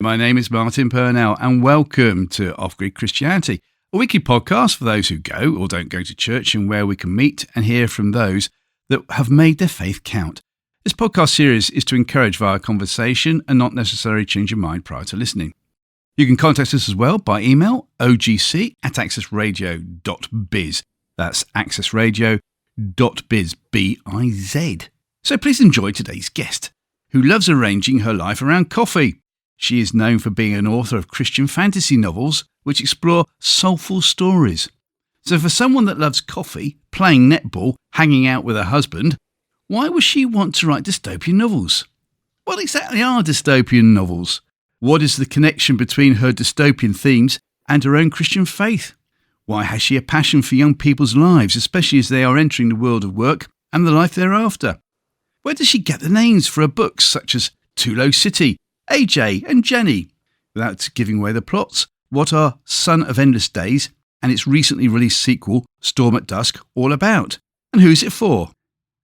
my name is Martin Purnell and welcome to Off-Grid Christianity, a weekly podcast for those who go or don't go to church and where we can meet and hear from those that have made their faith count. This podcast series is to encourage via conversation and not necessarily change your mind prior to listening. You can contact us as well by email, ogc@accessradio.biz. That's accessradio.biz, B-I-Z. So please enjoy today's guest, who loves arranging her life around coffee. She is known for being an author of Christian fantasy novels which explore soulful stories. So for someone that loves coffee, playing netball, hanging out with her husband, why would she want to write dystopian novels? What exactly are dystopian novels? What is the connection between her dystopian themes and her own Christian faith? Why has she a passion for young people's lives, especially as they are entering the world of work and the life thereafter? Where does she get the names for her books such as Tulo City, AJ and Jenny? Without giving away the plots, what are Son of Endless Days and its recently released sequel, Storm at Dusk, all about? And who is it for?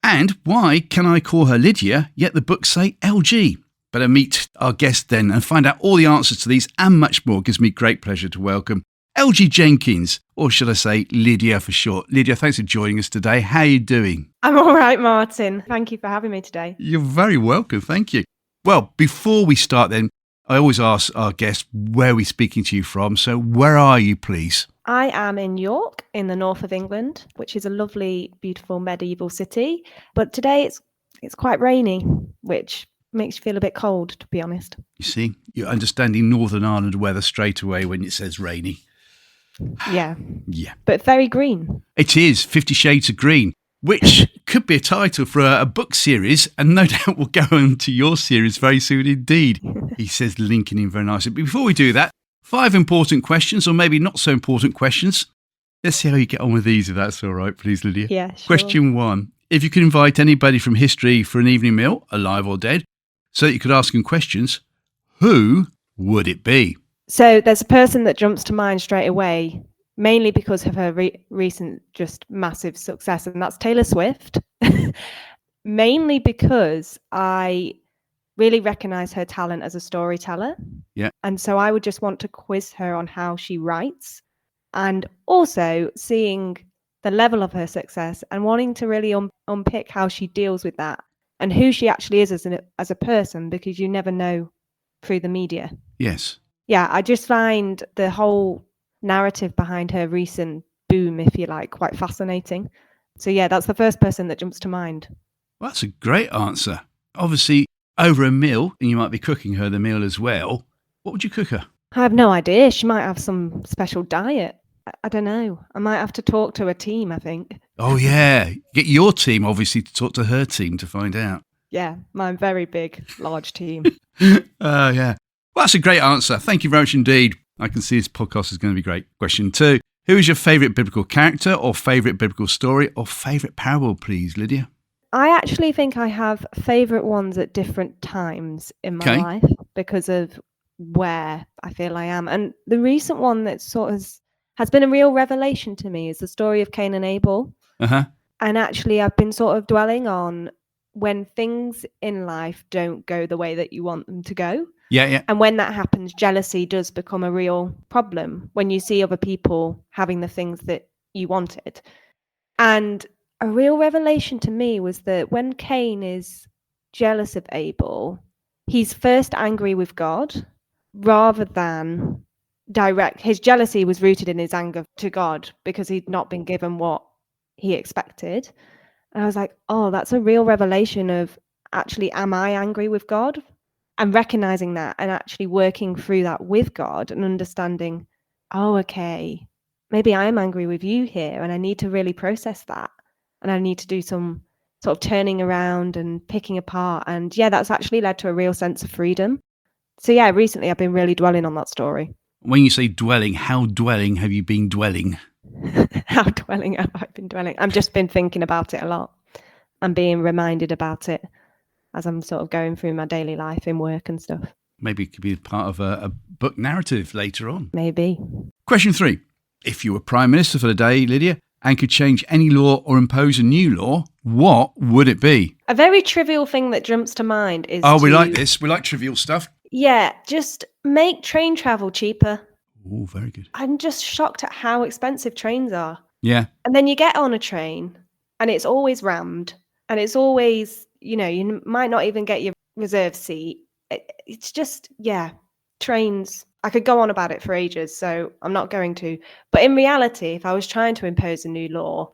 And why can I call her Lydia, yet the books say LG? Better meet our guest then and find out all the answers to these and much more. It gives me great pleasure to welcome LG Jenkins, or should I say Lydia for short. Lydia, thanks for joining us today. How are you doing? I'm all right, Martin. Thank you for having me today. You're very welcome. Thank you. Well, before we start then, I always ask our guests where we're speaking to you from. So where are you, please? I am in York, in the north of England, which is a lovely, beautiful medieval city. But today it's quite rainy, which makes you feel a bit cold, to be honest. You see, you're understanding Northern Ireland weather straight away when it says rainy. Yeah. Yeah. But very green. It is 50 Shades of Green, which could be a title for a book series, and no doubt we'll go on to your series very soon indeed. He says, linking in very nicely. But before we do that, 5 important questions, or maybe not so important questions. Let's see how you get on with these, if that's all right, please, Lydia. Yeah, sure. Question 1. If you could invite anybody from history for an evening meal, alive or dead, so that you could ask them questions, who would it be? So there's a person that jumps to mind straight away, mainly because of her recent just massive success, and that's Taylor Swift. Mainly because I really recognise her talent as a storyteller. Yeah. And so I would just want to quiz her on how she writes, and also seeing the level of her success and wanting to really unpick how she deals with that and who she actually is as a person, because you never know through the media. Yes. Yeah, I just find the whole narrative behind her recent boom, if you like, quite fascinating. So yeah, that's the first person that jumps to mind. Well, that's a great answer. Obviously, over a meal, and you might be cooking her the meal as well. What would you cook her? I have no idea. She might have some special diet. I don't know. I might have to talk to her team, I think. Oh, yeah. Get your team, obviously, to talk to her team to find out. Yeah, my very big, large team. Oh, yeah. Well, that's a great answer. Thank you very much indeed. I can see this podcast is going to be great. Question 2. Who is your favourite biblical character or favourite biblical story or favourite parable, please, Lydia? I actually think I have favourite ones at different times in my life because of where I feel I am. And the recent one that sort of has been a real revelation to me is the story of Cain and Abel. Uh-huh. And actually, I've been sort of dwelling on when things in life don't go the way that you want them to go. Yeah, yeah. And when that happens, jealousy does become a real problem when you see other people having the things that you wanted. And a real revelation to me was that when Cain is jealous of Abel, he's first angry with God rather than direct. His jealousy was rooted in his anger to God because he'd not been given what he expected. And I was like, oh, that's a real revelation of actually, am I angry with God? And recognizing that and actually working through that with God and understanding, oh, okay, maybe I am angry with you here and I need to really process that. And I need to do some sort of turning around and picking apart. And yeah, that's actually led to a real sense of freedom. So yeah, recently I've been really dwelling on that story. When you say dwelling, how dwelling have you been dwelling? How dwelling have I been dwelling? I've just been thinking about it a lot and being reminded about it as I'm sort of going through my daily life in work and stuff. Maybe it could be part of a book narrative later on. Maybe. Question 3. If you were Prime Minister for the day, Lydia, and could change any law or impose a new law, what would it be? A very trivial thing that jumps to mind is... Oh, we like this. We like trivial stuff. Yeah, just Make train travel cheaper. Oh, very good. I'm just shocked at how expensive trains are. Yeah. And then you get on a train and it's always rammed and it's always, you might not even get your reserve seat. It's just, trains. I could go on about it for ages, so I'm not going to. But in reality, if I was trying to impose a new law,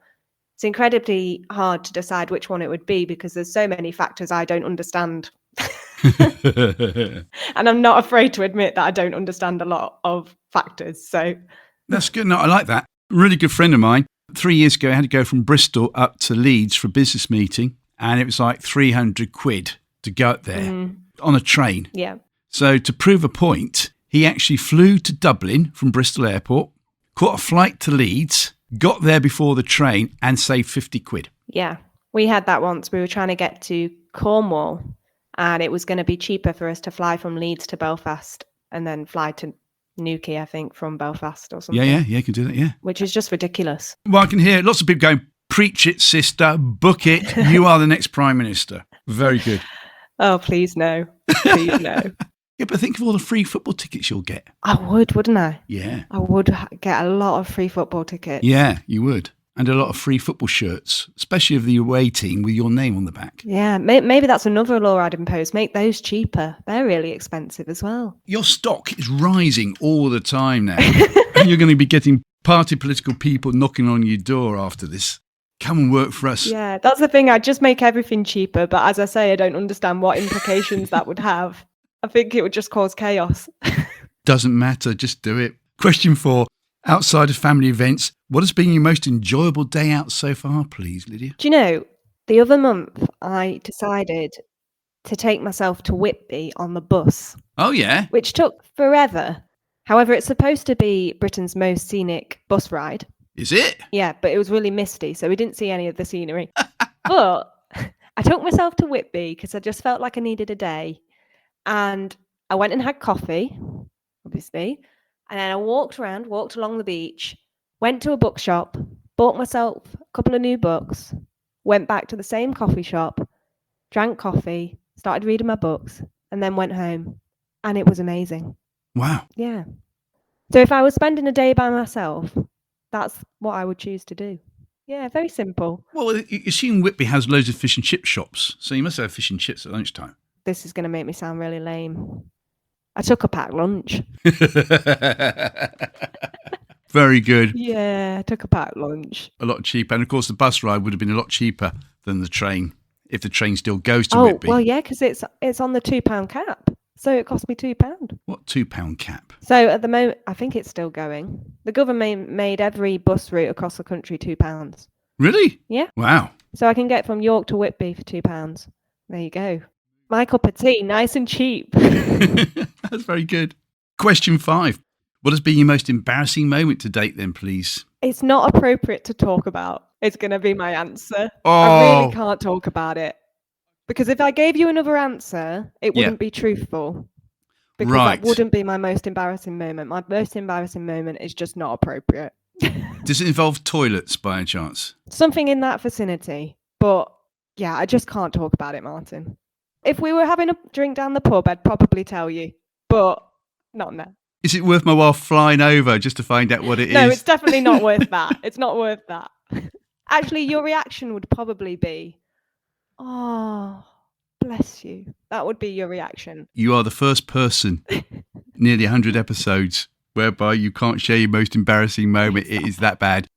it's incredibly hard to decide which one it would be because there's so many factors I don't understand. And I'm not afraid to admit that I don't understand a lot of factors. So That's good. No, I like that. Really good friend of mine. 3 years ago, I had to go from Bristol up to Leeds for a business meeting, and it was like 300 quid to go up there on a train. Yeah. So to prove a point, he actually flew to Dublin from Bristol Airport, caught a flight to Leeds, got there before the train, and saved 50 quid. Yeah. We had that once. We were trying to get to Cornwall, and it was going to be cheaper for us to fly from Leeds to Belfast and then fly to Newquay, I think, from Belfast or something. Yeah, you can do that, yeah. Which is just ridiculous. Well, I can hear lots of people going, preach it, sister, book it, you are the next Prime Minister. Very good. Oh, please no. Please no. Yeah, but think of all the free football tickets you'll get. I would, wouldn't I? Yeah. I would get a lot of free football tickets. Yeah, you would. And a lot of free football shirts, especially of the away team with your name on the back. Yeah, maybe that's another law I'd impose. Make those cheaper. They're really expensive as well. Your stock is rising all the time now. And you're going to be getting party political people knocking on your door after this. Come and work for us. Yeah, that's the thing. I'd just make everything cheaper. But as I say, I don't understand what implications that would have. I think it would just cause chaos. Doesn't matter. Just do it. Question 4. Outside of family events, what has been your most enjoyable day out so far, please, Lydia? Do you know, the other month I decided to take myself to Whitby on the bus. Oh, yeah? Which took forever. However, it's supposed to be Britain's most scenic bus ride. Is it? Yeah, but it was really misty, so we didn't see any of the scenery. But I took myself to Whitby because I just felt like I needed a day. And I went and had coffee, obviously. And then I walked along the beach, went to a bookshop, bought myself a couple of new books, went back to the same coffee shop, drank coffee, started reading my books, and then went home. And it was amazing. Wow. Yeah. So if I was spending a day by myself, that's what I would choose to do. Yeah, very simple. Well, you assume Whitby has loads of fish and chip shops, so you must have fish and chips at lunchtime. This is going to make me sound really lame. I took a packed lunch. Very good. Yeah, I took a packed lunch. A lot cheaper. And of course, the bus ride would have been a lot cheaper than the train, if the train still goes to Whitby. Oh, well, yeah, because it's on the £2 cap. So it cost me £2. What £2 cap? So at the moment, I think it's still going. The government made every bus route across the country £2. Really? Yeah. Wow. So I can get from York to Whitby for £2. There you go. My cup of tea, nice and cheap. That's very good. Question 5. What has been your most embarrassing moment to date then, please? It's not appropriate to talk about. It's going to be my answer. Oh. I really can't talk about it. Because if I gave you another answer, it wouldn't be truthful. Because that wouldn't be my most embarrassing moment. My most embarrassing moment is just not appropriate. Does it involve toilets by any chance? Something in that vicinity. But yeah, I just can't talk about it, Martin. If we were having a drink down the pub, I'd probably tell you. But not now. Is it worth my while flying over just to find out what it is? No, it's definitely not worth that. It's not worth that. Actually, your reaction would probably be, oh, bless you. That would be your reaction. You are the first person, nearly 100 episodes, whereby you can't share your most embarrassing moment. It is that bad.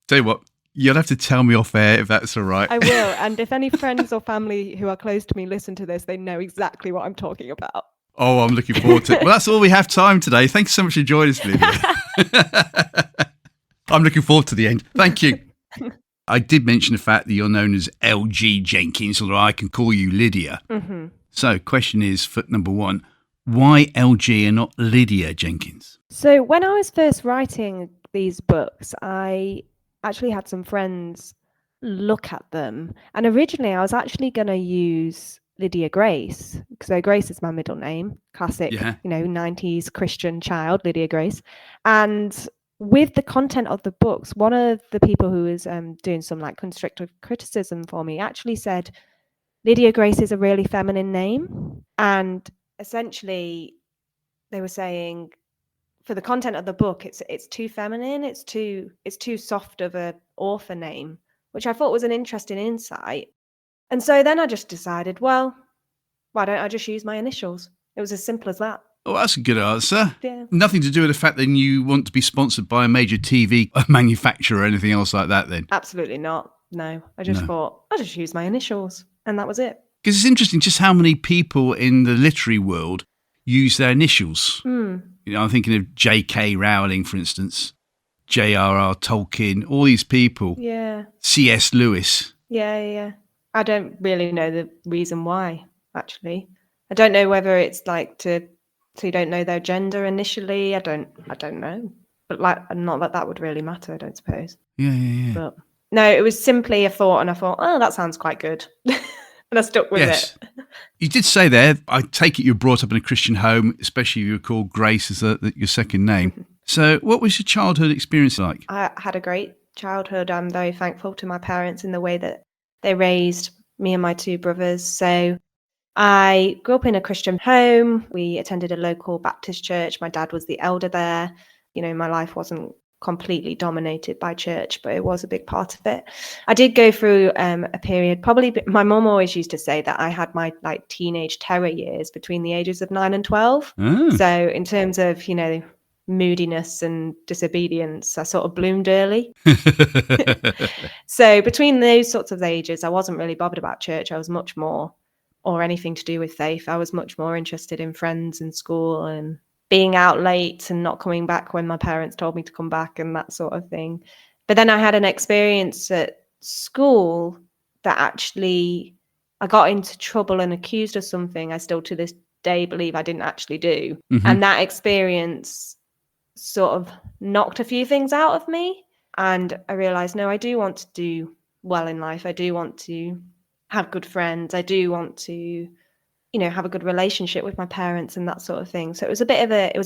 Tell you what, you'll have to tell me off air if that's all right. I will. And if any friends or family who are close to me listen to this, they know exactly what I'm talking about. Oh, I'm looking forward to it. Well, that's all we have time today. Thanks so much for joining us, Lydia. I'm looking forward to the end. Thank you. I did mention the fact that you're known as LG Jenkins, although I can call you Lydia. Mm-hmm. So, question is, for number 1, why LG and not Lydia Jenkins? So when I was first writing these books, I actually had some friends look at them. And originally I was actually going to use Lydia Grace. So Grace is my middle name, classic, 90s Christian child, Lydia Grace. And with the content of the books, one of the people who was doing some like constructive criticism for me actually said, Lydia Grace is a really feminine name. And essentially they were saying for the content of the book, it's too feminine, it's too soft of a author name, which I thought was an interesting insight. And so then I just decided, well, why don't I just use my initials? It was as simple as that. Oh, that's a good answer. Yeah. Nothing to do with the fact that you want to be sponsored by a major TV manufacturer or anything else like that then? Absolutely not. No. I just thought, I'll just use my initials. And that was it. Because it's interesting just how many people in the literary world use their initials. I'm thinking of J.K. Rowling, for instance, J.R.R. Tolkien, all these people. Yeah. C.S. Lewis. Yeah. I don't really know the reason why, actually. I don't know whether it's like so you don't know their gender initially. I don't know. But not that would really matter, I don't suppose. Yeah. But no, it was simply a thought, and I thought, oh, that sounds quite good. And I stuck with it. You did say there, I take it you were brought up in a Christian home, especially if you were called Grace as your second name. So what was your childhood experience like? I had a great childhood. I'm very thankful to my parents in the way that they raised me and my two brothers. So I grew up in a Christian home. We attended a local Baptist church. My dad was the elder there. My life wasn't completely dominated by church, but it was a big part of it. I did go through a period, probably my mom always used to say that I had my teenage terror years between the ages of 9 and 12. So in terms of, moodiness and disobedience, I sort of bloomed early. So between those sorts of ages, I wasn't really bothered about church. I was much more, or anything to do with faith. I was much more interested in friends and school and being out late and not coming back when my parents told me to come back and that sort of thing. But then I had an experience at school that actually I got into trouble and accused of something I still to this day believe I didn't actually do. And that experience sort of knocked a few things out of me. And I realized, no, I do want to do well in life. I do want to have good friends. I do want to have a good relationship with my parents and that sort of thing. So it was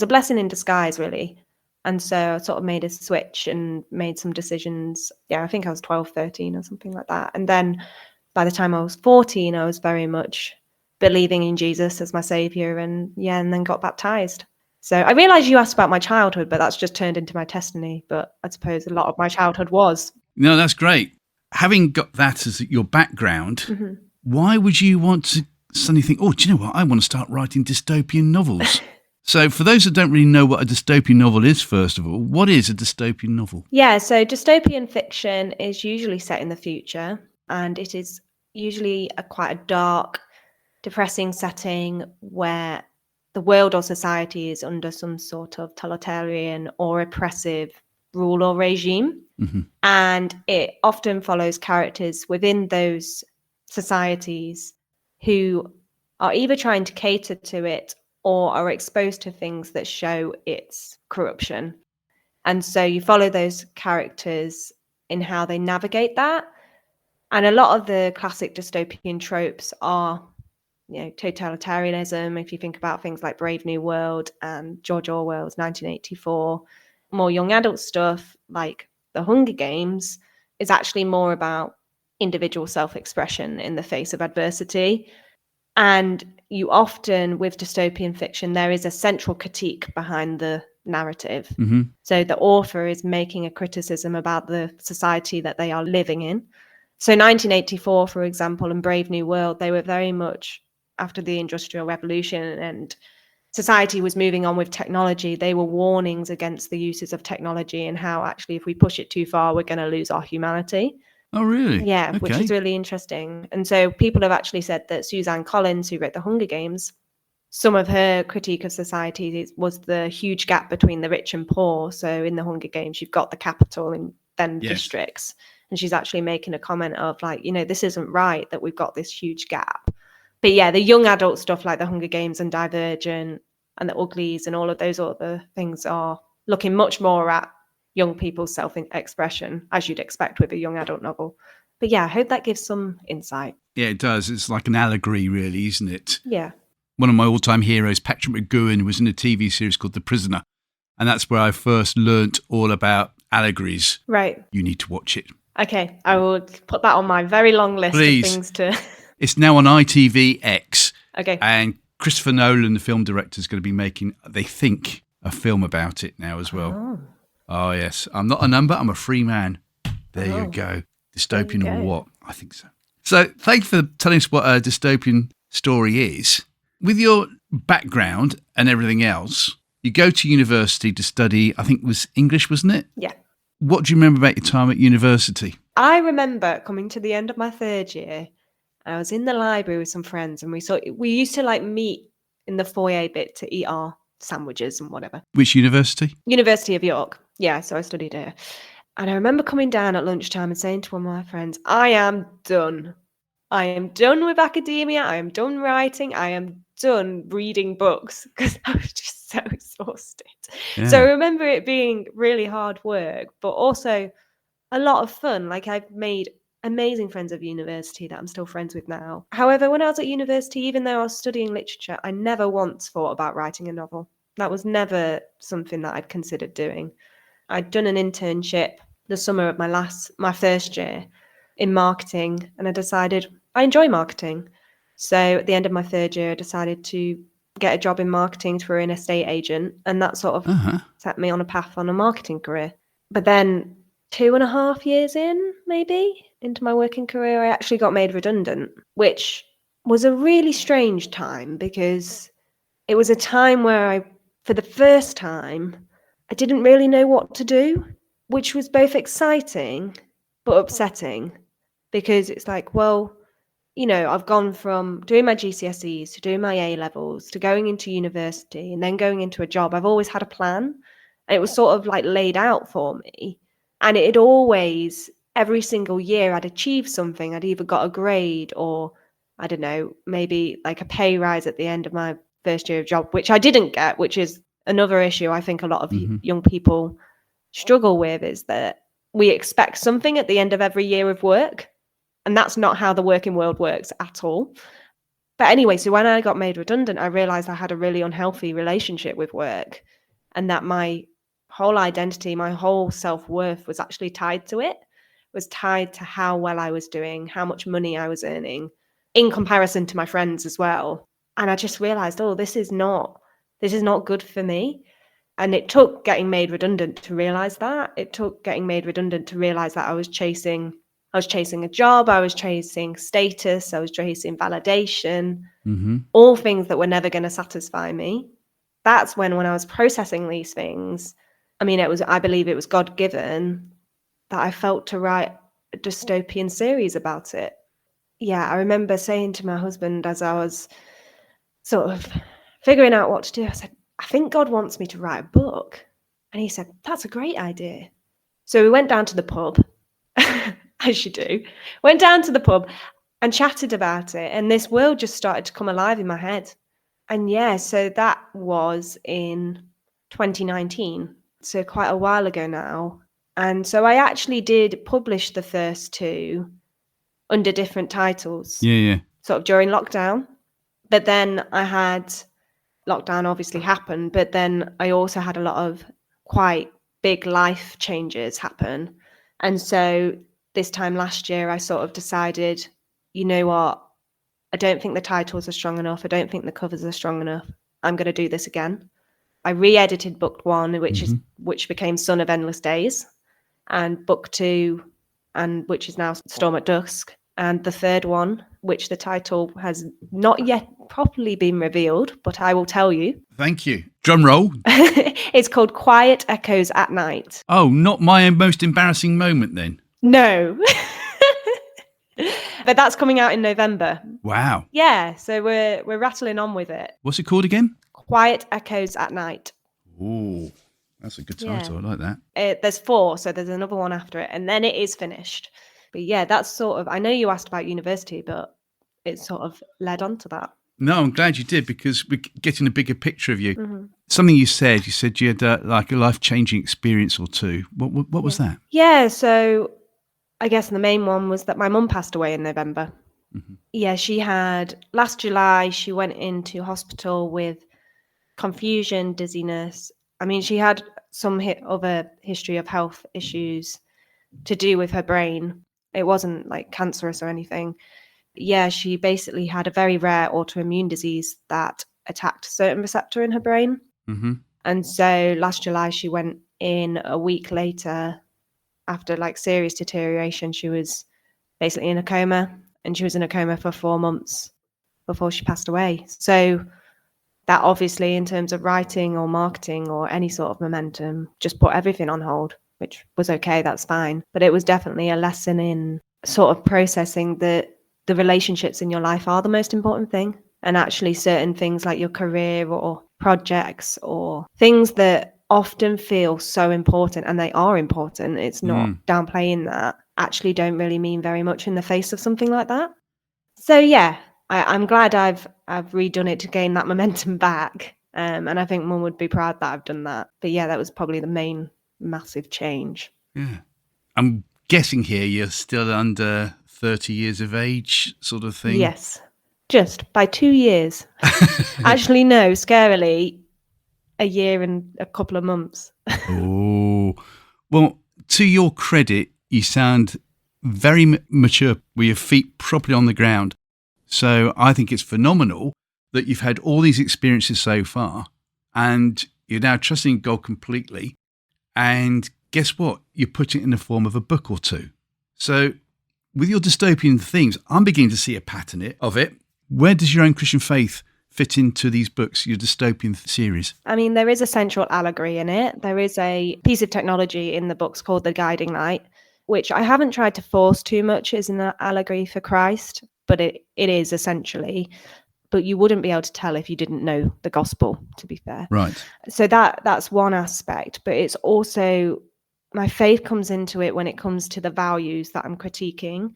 a blessing in disguise, really. And so I sort of made a switch and made some decisions. Yeah, I think I was 12, 13 or something like that. And then by the time I was 14, I was very much believing in Jesus as my savior and then got baptized. So I realize you asked about my childhood, but that's just turned into my testimony. But I suppose a lot of my childhood was. No, that's great. Having got that as your background, why would you want to suddenly think, oh, do you know what? I want to start writing dystopian novels. So for those that don't really know what a dystopian novel is, first of all, what is a dystopian novel? Yeah, so dystopian fiction is usually set in the future, and it is usually quite a dark, depressing setting where the world or society is under some sort of totalitarian or oppressive rule or regime. And it often follows characters within those societies who are either trying to cater to it or are exposed to things that show its corruption. And so you follow those characters in how they navigate that. And a lot of the classic dystopian tropes are, totalitarianism. If you think about things like Brave New World and George Orwell's 1984, more young adult stuff like The Hunger Games is actually more about individual self-expression in the face of adversity. And you often, with dystopian fiction, there is a central critique behind the narrative. So the author is making a criticism about the society that they are living in. So 1984, for example, and Brave New World, they were very much after the Industrial Revolution and society was moving on with technology. They were warnings against the uses of technology and how actually if we push it too far, we're going to lose our humanity. Oh, really? Yeah, okay. Which is really interesting. And so people have actually said that Suzanne Collins, who wrote The Hunger Games, some of her critique of society was the huge gap between the rich and poor. So in The Hunger Games, you've got the capital and then districts. And she's actually making a comment of this isn't right that we've got this huge gap. But yeah, the young adult stuff like The Hunger Games and Divergent and The Uglies and all of those other things are looking much more at young people's self-expression, as you'd expect with a young adult novel. But yeah, I hope that gives some insight. Yeah, it does. It's like an allegory, really, isn't it? Yeah. One of my all-time heroes, Patrick McGoohan, was in a TV series called The Prisoner. And that's where I first learnt all about allegories. Right. You need to watch it. Okay, I will put that on my very long list of things to... It's now on ITVX. Okay. And Christopher Nolan, the film director, is going to be making, they think, a film about it now as well. Oh. Oh, yes. I'm not a number, I'm a free man. There you Oh. go. There Dystopian you or go. what? I think so. So thank you for telling us what a dystopian story is. With your background and everything else, you go to university to study, I think it was English, wasn't it? Yeah. What do you remember about your time at university? I remember coming to the end of my third year. I was in the library with some friends, and we used to like meet in the foyer bit to eat our sandwiches and whatever. Which university? University of York. Yeah, so I studied here. And I remember coming down at lunchtime and saying to one of my friends, I am done. I am done with academia. I am done writing. I am done reading books, because I was just so exhausted. Yeah. So I remember it being really hard work, but also a lot of fun. Like, I've made amazing friends at university that I'm still friends with now. However, when I was at university, even though I was studying literature, I never once thought about writing a novel. That was never something that I'd considered doing. I'd done an internship the summer of my first year in marketing, and I decided I enjoy marketing. So at the end of my third year, I decided to get a job in marketing through an estate agent, and that sort of set me on a path on a marketing career. But then 2.5 years into my working career, I actually got made redundant, which was a really strange time, because it was a time where for the first time, I didn't really know what to do, which was both exciting but upsetting, because it's like, well, I've gone from doing my GCSEs to doing my A-levels to going into university and then going into a job. I've always had a plan, and it was sort of like laid out for me. And it had always, every single year, I'd achieved something. I'd either got a grade or, I don't know, maybe like a pay rise at the end of my first year of job, which I didn't get, which is another issue I think a lot of young people struggle with, is that we expect something at the end of every year of work. And that's not how the working world works at all. But anyway, so when I got made redundant, I realized I had a really unhealthy relationship with work, and that my whole identity, my whole self-worth was actually tied to it, was tied to how well I was doing, how much money I was earning in comparison to my friends as well. And I just realized, this is not good for me. And it took getting made redundant to realize that. It took getting made redundant to realize that I was chasing a job, I was chasing status, I was chasing validation, all things that were never going to satisfy me. That's when I was processing these things, I believe it was God-given that I felt to write a dystopian series about it. Yeah, I remember saying to my husband as I was sort of figuring out what to do, I said, I think God wants me to write a book. And he said, that's a great idea. So we went down to the pub, as you do, went down to the pub and chatted about it. And this world just started to come alive in my head. And yeah, so that was in 2019. So quite a while ago now. And so I actually did publish the first two under different titles. Yeah. Sort of during lockdown. But then lockdown obviously happened, but then I also had a lot of quite big life changes happen. And so this time last year, I sort of decided, you know what? I don't think the titles are strong enough. I don't think the covers are strong enough. I'm going to do this again. I re-edited book one, which became Son of Endless Days, and book two, and which is now Storm at Dusk. And the third one, which the title has not yet properly been revealed, but I will tell you. Thank you. Drum roll. It's called Quiet Echoes at Night. Oh, not my most embarrassing moment then. No. But that's coming out in November. Wow. Yeah, so we're rattling on with it. What's it called again? Quiet Echoes at Night. Oh, that's a good title. I like that. There's 4, so there's another one after it, and then it is finished. But yeah, that's sort of, I know you asked about university, but it sort of led on to that. No, I'm glad you did, because we're getting a bigger picture of you. Something you said you had like a life-changing experience or two. What was that? Yeah, so I guess the main one was that my mum passed away in November. Yeah, she had, last July, she went into hospital with confusion, dizziness. She had some other history of health issues to do with her brain. It wasn't like cancerous or anything. Yeah, she basically had a very rare autoimmune disease that attacked a certain receptor in her brain. Mm-hmm. And so last July, she went in a week later after like serious deterioration. She was basically in a coma, and she was in a coma for 4 months before she passed away. So that obviously, in terms of writing or marketing or any sort of momentum, just put everything on hold, which was okay, that's fine. But it was definitely a lesson in sort of processing that the relationships in your life are the most important thing. And actually certain things like your career or projects or things that often feel so important, and they are important, it's not downplaying that, actually don't really mean very much in the face of something like that. So yeah, I'm glad I've redone it to gain that momentum back. And I think Mum would be proud that I've done that. But yeah, that was probably the main massive change. Yeah. I'm guessing here you're still under 30 years of age, sort of thing. Yes, just by 2 years. Actually, no, scarily, a year and a couple of months. Oh, well, to your credit, you sound very mature with your feet properly on the ground. So I think it's phenomenal that you've had all these experiences so far and you're now trusting God completely. And guess what? You put it in the form of a book or two. So with your dystopian themes, I'm beginning to see a pattern of it. Where does your own Christian faith fit into these books, your dystopian series? I mean, there is a central allegory in it. There is a piece of technology in the books called the guiding light, which I haven't tried to force too much as an allegory for Christ, but it is essentially. But you wouldn't be able to tell if you didn't know the gospel, to be fair. Right. So that's one aspect, but it's also my faith comes into it when it comes to the values that I'm critiquing.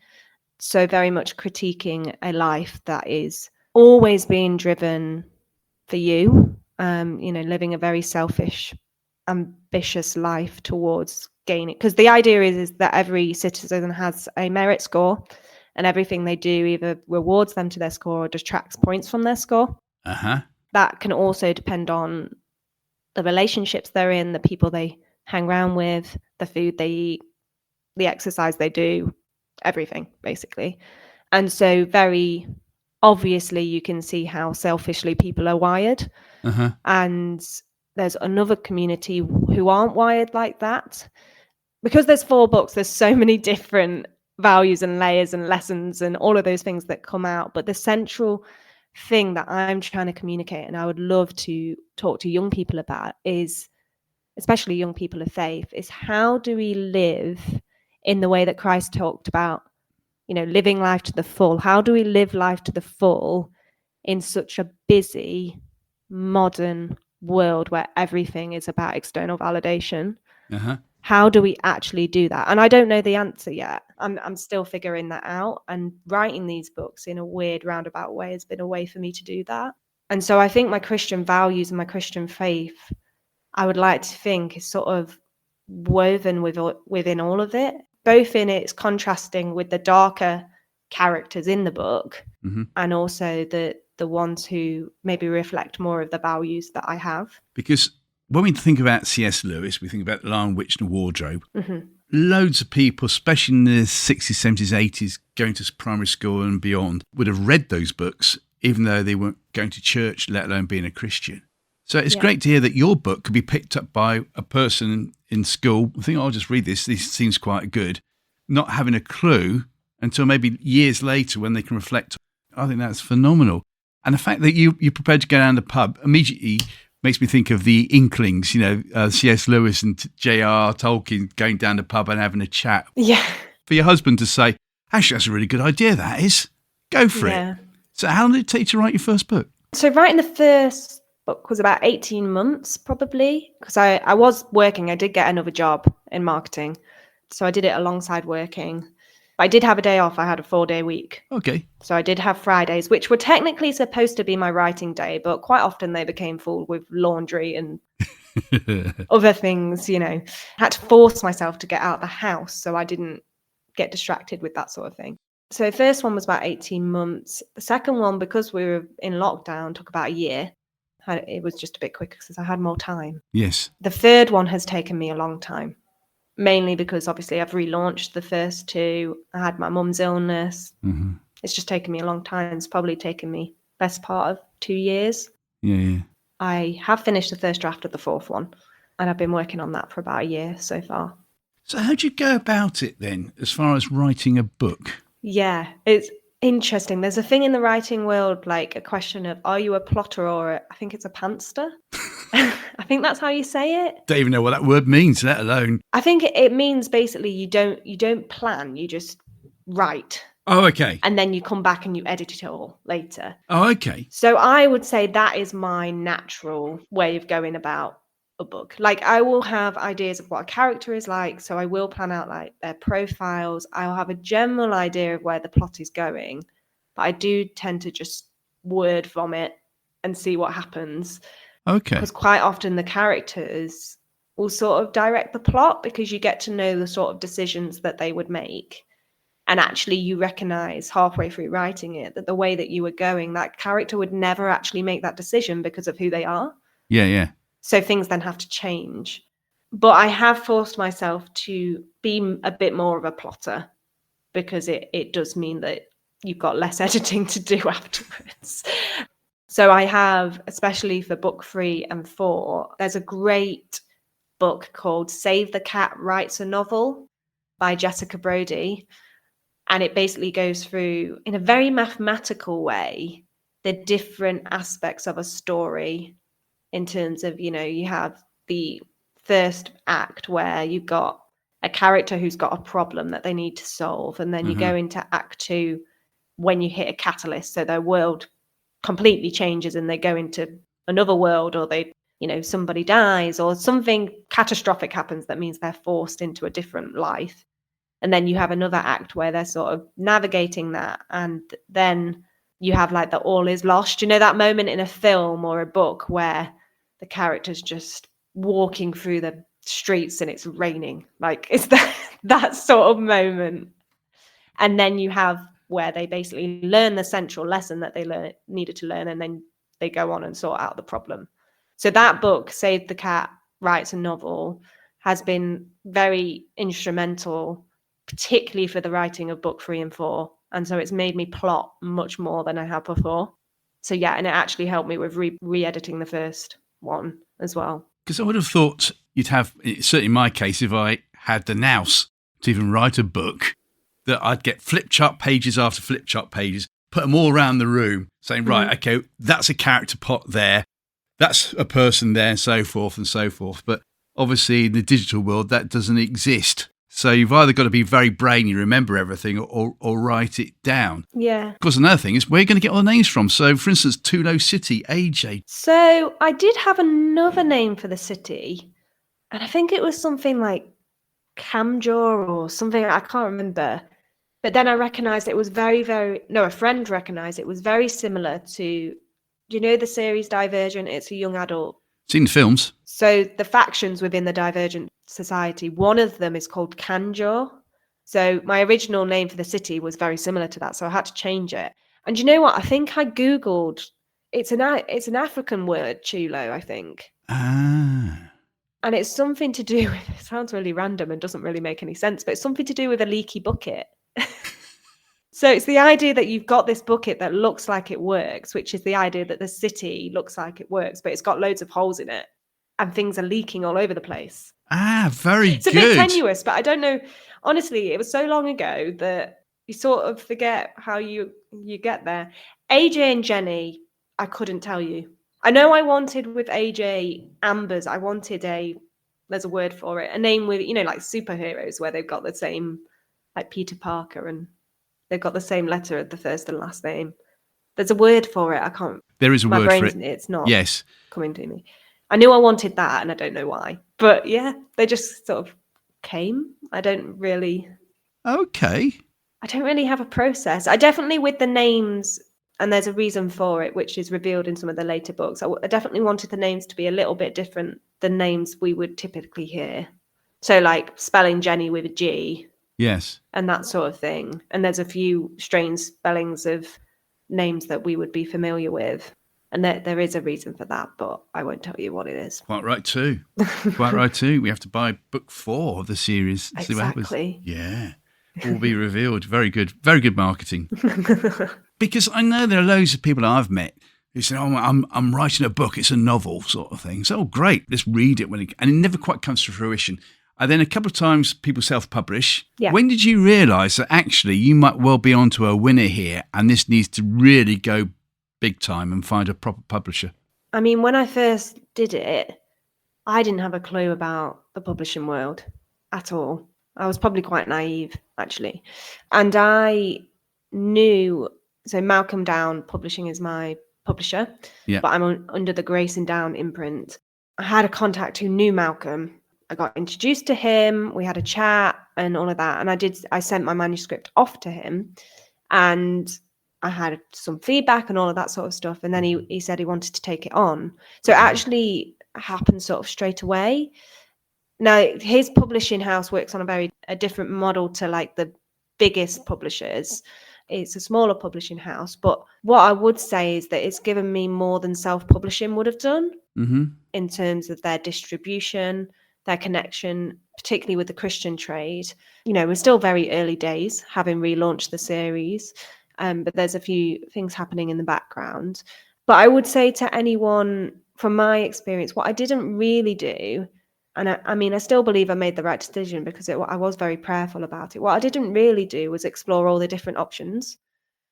So very much critiquing a life that is always being driven for you, living a very selfish, ambitious life towards gaining. Because the idea is that every citizen has a merit score, and everything they do either rewards them to their score or detracts points from their score. Uh-huh. That can also depend on the relationships they're in, the people they hang around with, the food they eat, the exercise they do, everything, basically. And so very obviously you can see how selfishly people are wired. Uh-huh. And there's another community who aren't wired like that. Because there's 4 books, there's so many different values and layers and lessons and all of those things that come out. But the central thing that I'm trying to communicate, and I would love to talk to young people about, is, especially young people of faith, is how do we live in the way that Christ talked about, living life to the full? How do we live life to the full in such a busy, modern world where everything is about external validation? Uh-huh. How do we actually do that? And I don't know the answer yet. I'm still figuring that out. And writing these books in a weird roundabout way has been a way for me to do that. And so I think my Christian values and my Christian faith, I would like to think, is sort of woven within all of it, both in its contrasting with the darker characters in the book, Mm-hmm. and also the ones who maybe reflect more of the values that I have. Because when we think about C.S. Lewis, we think about The Lion, Witch and the Wardrobe. Mm-hmm. Loads of people, especially in the 60s, 70s, 80s, going to primary school and beyond, would have read those books, even though they weren't going to church, let alone being a Christian. So it's great to hear that your book could be picked up by a person in school. I think I'll just read this. This seems quite good. Not having a clue until maybe years later when they can reflect. I think that's phenomenal. And the fact that you're prepared to go down the pub immediately makes me think of the Inklings, C.S. Lewis and J.R. Tolkien going down the pub and having a chat. Yeah. For your husband to say, actually, that's a really good idea, that is. Go for it. So how long did it take to write your first book? So writing the first book was about 18 months, probably, because I was working. I did get another job in marketing. So I did it alongside working. I did have a day off. I had a 4-day week. Okay. So I did have Fridays, which were technically supposed to be my writing day, but quite often they became full with laundry and other things, I had to force myself to get out of the house so I didn't get distracted with that sort of thing. So the first one was about 18 months. The second one, because we were in lockdown, took about a year. It was just a bit quicker because I had more time. Yes. The third one has taken me a long time. Mainly because obviously I've relaunched the first 2. I had my mum's illness. Mm-hmm. It's just taken me a long time. It's probably taken me best part of 2 years. Yeah. I have finished the first draft of the fourth one, and I've been working on that for about a year so far. So how do you go about it then, as far as writing a book? Yeah, it's interesting. There's a thing in the writing world, like a question of, are you a plotter or I think it's a pantster? I think that's how you say it. Don't even know what that word means, let alone. I think it means basically you don't plan, you just write. Oh, okay. And then you come back and you edit it all later. Oh, okay. So I would say that is my natural way of going about a book. Like, I will have ideas of what a character is like, so I will plan out like their profiles. I'll have a general idea of where the plot is going, but I do tend to just word vomit and see what happens. Okay. Because quite often the characters will sort of direct the plot, because you get to know the sort of decisions that they would make. And actually you recognize halfway through writing it that the way that you were going, that character would never actually make that decision because of who they are. Yeah. So things then have to change. But I have forced myself to be a bit more of a plotter, because it does mean that you've got less editing to do afterwards. So I have, especially for book 3 and 4, there's a great book called Save the Cat Writes a Novel by Jessica Brody. And it basically goes through, in a very mathematical way, the different aspects of a story, in terms of, you have the first act where you've got a character who's got a problem that they need to solve. And then you go into act 2 when you hit a catalyst. So their world completely changes and they go into another world, or somebody dies or something catastrophic happens that means they're forced into a different life. And then you have another act where they're sort of navigating that. And then you have like the all is lost. That moment in a film or a book where the character's just walking through the streets and it's raining. Like, it's that sort of moment. And then you have where they basically learn the central lesson that they needed to learn, and then they go on and sort out the problem. So that book, Save the Cat Writes a Novel, has been very instrumental, particularly for the writing of book 3 and 4. And so it's made me plot much more than I had before. So yeah, and it actually helped me with re-editing the first one as well. Because I would have thought you'd have, certainly in my case, if I had the nous to even write a book, that I'd get flip chart pages after flip chart pages, put them all around the room, saying, right, okay, that's a character plot there, that's a person there, and so forth and so forth. But obviously in the digital world, that doesn't exist. So you've either got to be very brainy, remember everything, or write it down. Yeah. Of course, another thing is, where are you going to get all the names from? So, for instance, Tulo City, AJ. So I did have another name for the city, and I think it was something like Camjor or something, I can't remember. But then I recognised it was a friend recognised it was very similar to, do you know the series Divergent? It's a young adult. Seen the films. So the factions within the Divergent Society, one of them is called Kanjor. So my original name for the city was very similar to that, so I had to change it. And you know what? I think I Googled, it's an African word, chulo, I think. Ah. And it's something to do with, it sounds really random and doesn't really make any sense, but it's something to do with a leaky bucket. So it's the idea that you've got this bucket that looks like it works, which is the idea that the city looks like it works, but it's got loads of holes in it and things are leaking all over the place. Ah, very good. It's a bit tenuous, but I don't know. Honestly, it was so long ago that you sort of forget how you get there. AJ and Jenny, I couldn't tell you. I know I wanted with AJ Ambers, I wanted there's a word for it, a name with, like superheroes where they've got the same, like Peter Parker, and they've got the same letter at the first and last name. There's a word for it. I can't. There is a word for it. It's not coming to me. I knew I wanted that, and I don't know why. But yeah, they just sort of came. I don't really have a process. I definitely, with the names, and there's a reason for it, which is revealed in some of the later books, I definitely wanted the names to be a little bit different than names we would typically hear. So like spelling Jenny with a G. Yes. And that sort of thing. And there's a few strange spellings of names that we would be familiar with. And there is a reason for that, but I won't tell you what it is. Quite right too. We have to buy book 4 of the series. Exactly. See what happens. Yeah. will be revealed. Very good marketing. Because I know there are loads of people I've met who say, "Oh, I'm writing a book. It's a novel sort of thing." So, great, let's read it and it never quite comes to fruition. And then a couple of times people self-publish. Yeah. When did you realise that actually you might well be onto a winner here, and this needs to really go big time and find a proper publisher? I mean, when I first did it, I didn't have a clue about the publishing world at all. I was probably quite naive, actually. And I knew, so Malcolm Down Publishing is my publisher, but I'm under the Grace and Down imprint. I had a contact who knew Malcolm. I got introduced to him. We had a chat and all of that. And I sent my manuscript off to him, and I had some feedback and all of that sort of stuff. And then he said he wanted to take it on. So it actually happened sort of straight away. Now, his publishing house works on a different model to like the biggest publishers. It's a smaller publishing house. But what I would say is that it's given me more than self-publishing would have done in terms of their distribution, their connection, particularly with the Christian trade. You know, we're still very early days, having relaunched the series, but there's a few things happening in the background. But I would say to anyone, from my experience, what I didn't really do, and I mean, I still believe I made the right decision because I was very prayerful about it. What I didn't really do was explore all the different options.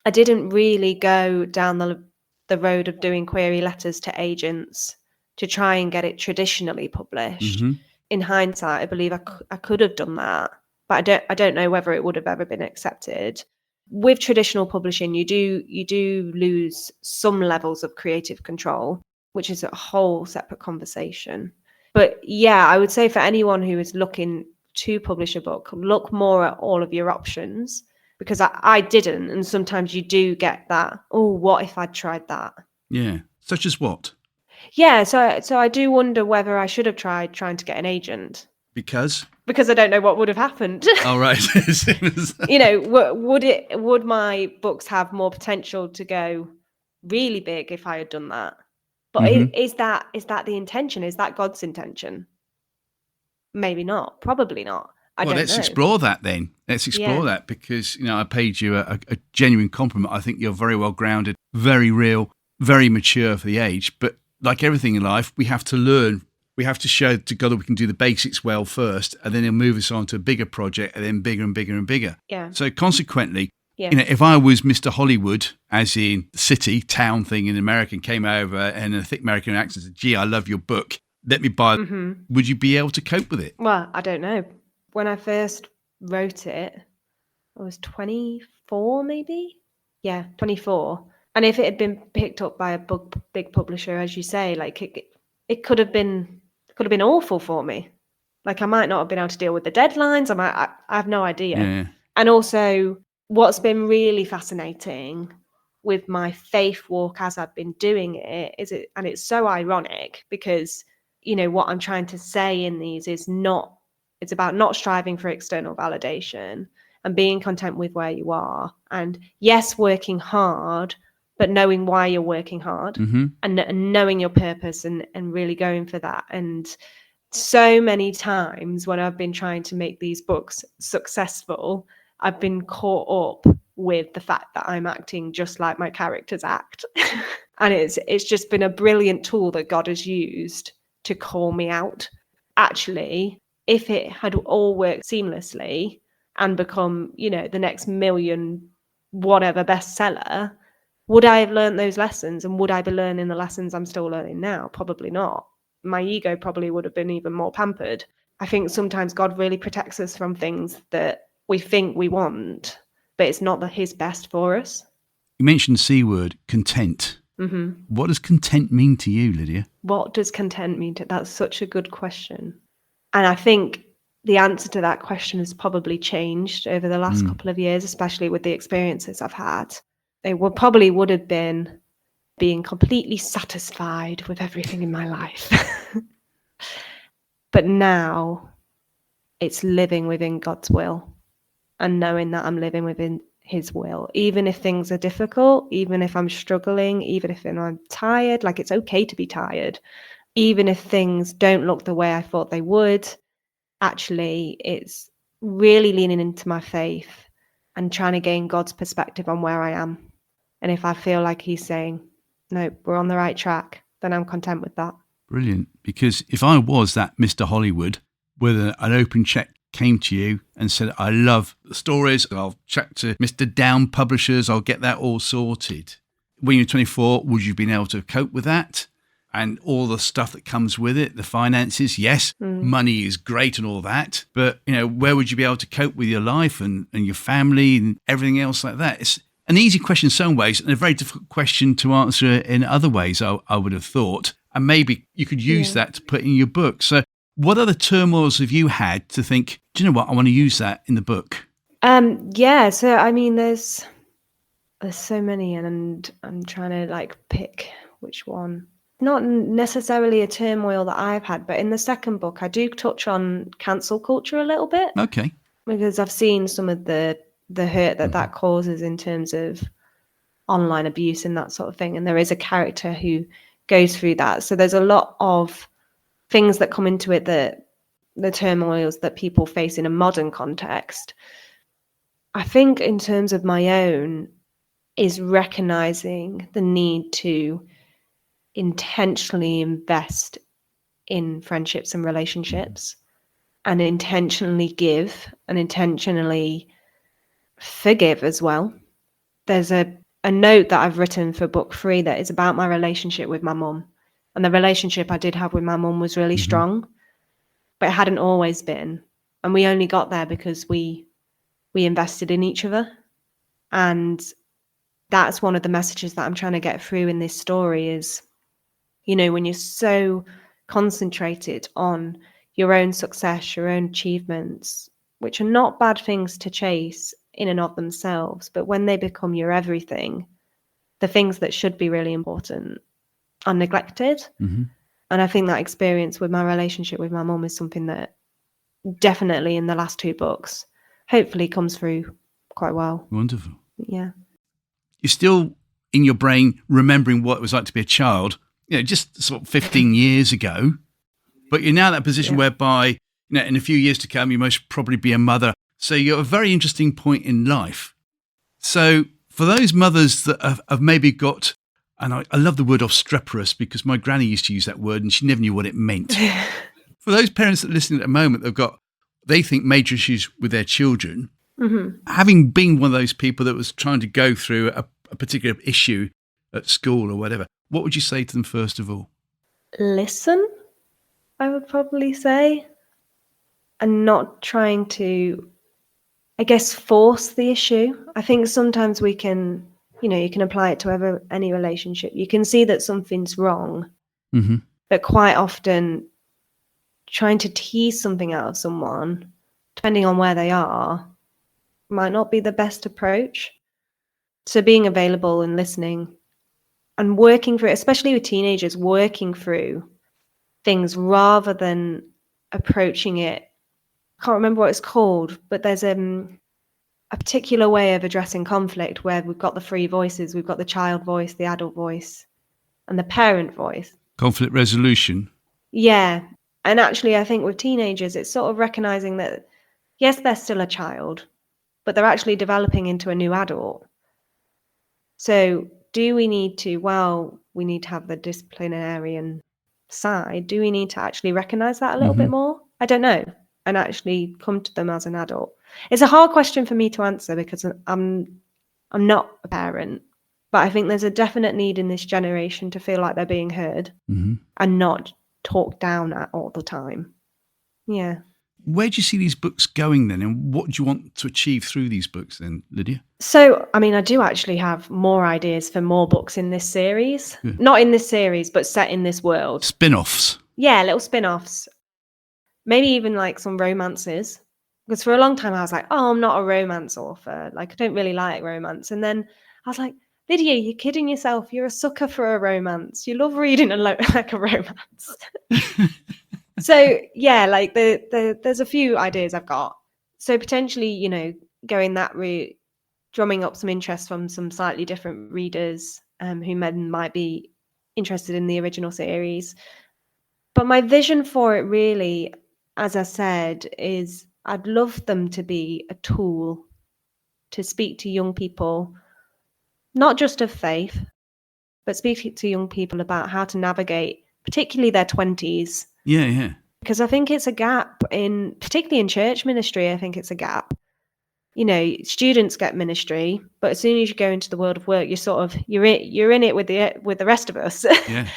I didn't really go down the road of doing query letters to agents to try and get it traditionally published. In hindsight, I believe I could have done that, but I don't know whether it would have ever been accepted. With traditional publishing, you do lose some levels of creative control, which is a whole separate conversation. But yeah, I would say for anyone who is looking to publish a book, look more at all of your options, because I didn't, and sometimes you do get that, oh, what if I'd tried that? Yeah, such as what? Yeah, so I do wonder whether I should have tried trying to get an agent. Because I don't know what would have happened. Oh, right. You know, would my books have more potential to go really big if I had done that? But is that the intention? Is that God's intention? Maybe not. Probably not. I don't know. Let's explore that then. Let's explore that, because, you know, I paid you a genuine compliment. I think you're very well grounded, very real, very mature for the age. But like everything in life, we have to learn. We have to show to God that we can do the basics well first, and then he'll move us on to a bigger project, and then bigger and bigger and bigger. Yeah. So consequently, you know, if I was Mr. Hollywood, as in city, town thing in America, and came over and a thick American accent said, "Gee, I love your book. Let me buy it." Would you be able to cope with it? Well, I don't know. When I first wrote it, I was 24, maybe? Yeah, 24. And if it had been picked up by a big publisher, as you say, like it could have been awful for me. Like I might not have been able to deal with the deadlines. I have no idea. Yeah. And also, what's been really fascinating with my faith walk as I've been doing it and it's so ironic because, you know, what I'm trying to say in these is it's about not striving for external validation and being content with where you are. And yes, working hard, but knowing why you're working hard and knowing your purpose and really going for that. And so many times when I've been trying to make these books successful, I've been caught up with the fact that I'm acting just like my characters act. And it's just been a brilliant tool that God has used to call me out. Actually, if it had all worked seamlessly and become, you know, the next million whatever bestseller, would I have learned those lessons? And would I be learning the lessons I'm still learning now? Probably not. My ego probably would have been even more pampered. I think sometimes God really protects us from things that we think we want, but it's not his best for us. You mentioned C word, content. What does content mean to you, Lydia? What does content mean to? That's such a good question. And I think the answer to that question has probably changed over the last couple of years, especially with the experiences I've had. It probably would have been being completely satisfied with everything in my life. But now it's living within God's will and knowing that I'm living within his will, even if things are difficult, even if I'm struggling, even if I'm tired. Like, it's okay to be tired. Even if things don't look the way I thought they would, actually, it's really leaning into my faith and trying to gain God's perspective on where I am. And if I feel like he's saying, no, we're on the right track, then I'm content with that. Brilliant. Because if I was that Mr. Hollywood, with an open check came to you and said, I love the stories, I'll check to Mr. Down Publishers, I'll get that all sorted. When you're 24, would you have been able to cope with that? And all the stuff that comes with it, the finances, yes, money is great and all that. But, where would you be able to cope with your life and your family and everything else like that? It's an easy question in some ways and a very difficult question to answer in other ways, I would have thought. And maybe you could use that to put in your book. So what other turmoils have you had to think, do you know what, I want to use that in the book? So I mean, there's so many, and I'm trying to pick which one. Not necessarily a turmoil that I've had, but in the second book, I do touch on cancel culture a little bit. Okay. Because I've seen some of the hurt that causes in terms of online abuse and that sort of thing. And there is a character who goes through that. So there's a lot of things that come into it, that the turmoils that people face in a modern context. I think in terms of my own is recognizing the need to intentionally invest in friendships and relationships, and intentionally give and intentionally forgive as well. There's a note that I've written for book 3 that is about my relationship with my mum. And the relationship I did have with my mum was really strong, but it hadn't always been. And we only got there because we invested in each other. And that's one of the messages that I'm trying to get through in this story is, when you're so concentrated on your own success, your own achievements, which are not bad things to chase in and of themselves, but when they become your everything, the things that should be really important are neglected. And I think that experience with my relationship with my mum is something that definitely in the last 2 books hopefully comes through quite well. Wonderful. Yeah. You're still in your brain remembering what it was like to be a child, just sort of 15 years ago. But you're now in that position whereby, in a few years to come, you must probably be a mother. So you're at a very interesting point in life. So for those mothers that have maybe got, and I love the word obstreperous because my granny used to use that word and she never knew what it meant. For those parents that are listening at the moment, they think major issues with their children. Having been one of those people that was trying to go through a particular issue at school or whatever, what would you say to them first of all? Listen, I would probably say, and not trying to, I guess, force the issue. I think sometimes we can, you can apply it to any relationship. You can see that something's wrong, but quite often trying to tease something out of someone, depending on where they are, might not be the best approach. So being available and listening and working through, especially with teenagers, working through things rather than approaching it. I can't remember what it's called, but there's a particular way of addressing conflict where we've got the 3 voices. We've got the child voice, the adult voice, and the parent voice. Conflict resolution. Yeah. And actually, I think with teenagers, it's sort of recognizing that, yes, they're still a child, but they're actually developing into a new adult. So do we need to, we need to have the disciplinarian side. Do we need to actually recognize that a little bit more? I don't know. And actually come to them as an adult. It's a hard question for me to answer because I'm not a parent, but I think there's a definite need in this generation to feel like they're being heard and not talked down at all the time. Yeah. Where do you see these books going then? And what do you want to achieve through these books then, Lydia? So, I mean, I do actually have more ideas for more books in this series. Yeah. Not in this series, but set in this world. Spin-offs. Yeah, little spin-offs. Maybe even some romances. Because for a long time I was like, oh, I'm not a romance author. I don't really like romance. And then I was like, Lydia, you're kidding yourself. You're a sucker for a romance. You love reading a romance. So yeah, there's a few ideas I've got. So potentially, going that route, drumming up some interest from some slightly different readers who might be interested in the original series. But my vision for it really, as I said, is I'd love them to be a tool to speak to young people, not just of faith, but speak to young people about how to navigate, particularly their 20s. Yeah, yeah. Because I think it's a gap particularly in church ministry, I think it's a gap. You know, students get ministry, but as soon as you go into the world of work, you're in it with the rest of us. Yeah.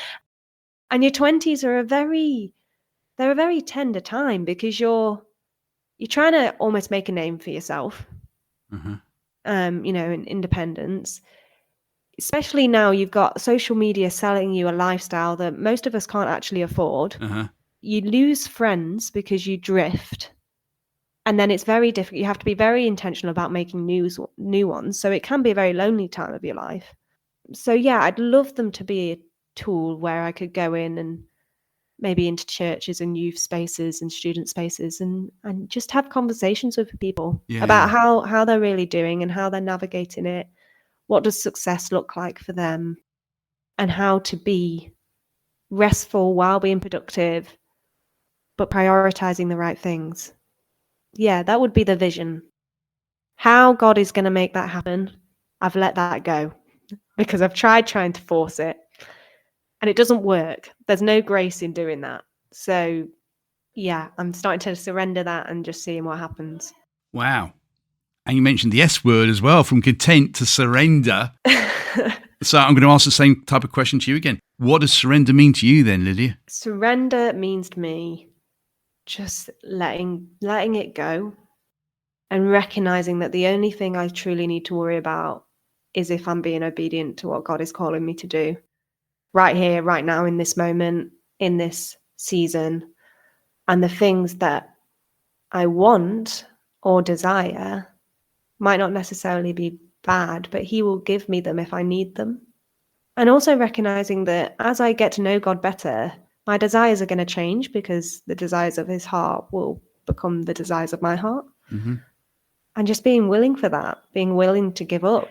And your 20s are a very tender time because you're trying to almost make a name for yourself. Uh-huh. You know, in independence. Especially now you've got social media selling you a lifestyle that most of us can't actually afford. Uh-huh. You lose friends because you drift. And then it's very difficult. You have to be very intentional about making new ones. So it can be a very lonely time of your life. So yeah, I'd love them to be a tool where I could go in and maybe into churches and youth spaces and student spaces and just have conversations with people about how they're really doing and how they're navigating it. What does success look like for them? And how to be restful while being productive, but prioritizing the right things. Yeah, that would be the vision. How God is going to make that happen, I've let that go because I've tried trying to force it and it doesn't work. There's no grace in doing that. So yeah, I'm starting to surrender that and just seeing what happens. Wow. And you mentioned the S word as well, from content to surrender. So I'm going to ask the same type of question to you again. What does surrender mean to you then, Lydia? Surrender means to me just letting it go and recognizing that the only thing I truly need to worry about is if I'm being obedient to what God is calling me to do right here, right now, in this moment, in this season. And the things that I want or desire might not necessarily be bad, but He will give me them if I need them. And also recognizing that as I get to know God better, my desires are going to change because the desires of His heart will become the desires of my heart. Mm-hmm. And just being willing for that, being willing to give up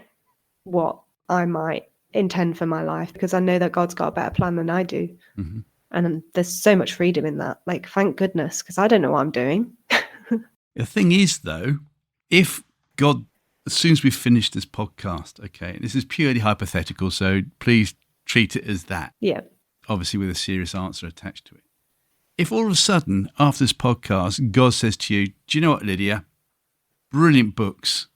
what I might intend for my life because I know that God's got a better plan than I do. Mm-hmm. And there's so much freedom in that. Like, thank goodness, because I don't know what I'm doing. The thing is, though, if God, as soon as we've finished this podcast, okay, this is purely hypothetical, so please treat it as that. Yeah. Obviously with a serious answer attached to it. If all of a sudden, after this podcast, God says to you, do you know what, Lydia? Brilliant books,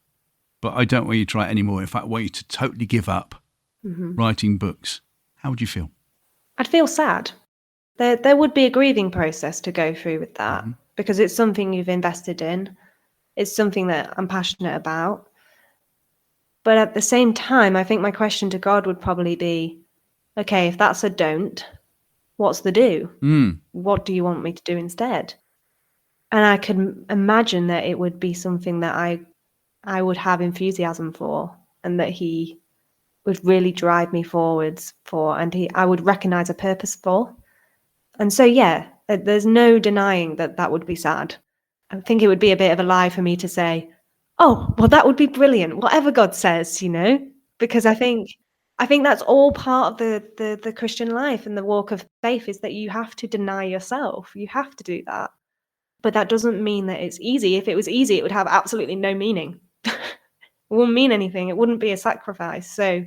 but I don't want you to write anymore. In fact, I want you to totally give up writing books. How would you feel? I'd feel sad. There would be a grieving process to go through with that because it's something you've invested in. It's something that I'm passionate about. But at the same time, I think my question to God would probably be, okay, if that's a don't, what's the do? What do you want me to do instead? And I could imagine that it would be something that I would have enthusiasm for and that He would really drive me forwards for, and I would recognize a purpose for. And so, yeah, there's no denying that would be sad. I think it would be a bit of a lie for me to say, oh, well, that would be brilliant, whatever God says, you know, because I think that's all part of the Christian life and the walk of faith is that you have to deny yourself. You have to do that. But that doesn't mean that it's easy. If it was easy, it would have absolutely no meaning. It wouldn't mean anything. It wouldn't be a sacrifice. So,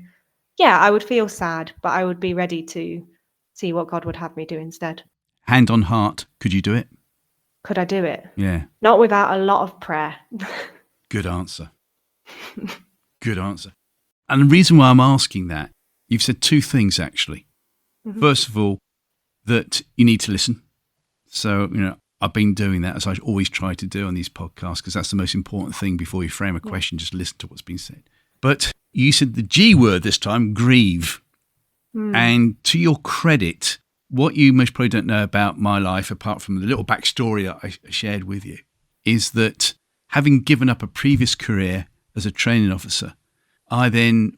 yeah, I would feel sad, but I would be ready to see what God would have me do instead. Hand on heart, could you do it? Could I do it? Yeah. Not without a lot of prayer. Good answer. Good answer. And the reason why I'm asking that, you've said two things, actually. First of all, that you need to listen. So, you know, I've been doing that, as I always try to do on these podcasts, because that's the most important thing before you frame a question, just listen to what's been said. But you said the G word this time, grieve. And to your credit, what you most probably don't know about my life, apart from the little backstory that I shared with you, is that having given up a previous career as a training officer, I then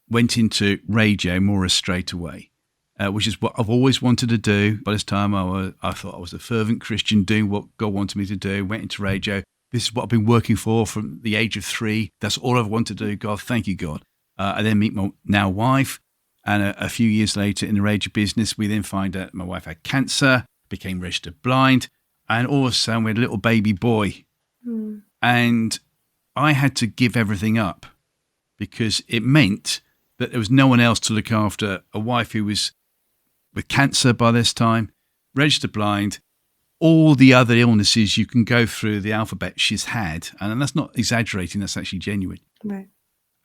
went into radio more or less straight away, which is what I've always wanted to do. By this time, I thought I was a fervent Christian doing what God wanted me to do, went into radio. This is what I've been working for from the age of 3. That's all I've wanted to do. God, thank you, God. I then meet my now wife. And a few years later in the radio business, we then find out my wife had cancer, became registered blind. And all of a sudden, we had a little baby boy. And I had to give everything up because it meant that there was no one else to look after a wife who was with cancer by this time, registered blind, all the other illnesses you can go through the alphabet she's had. And that's not exaggerating, that's actually genuine. Right.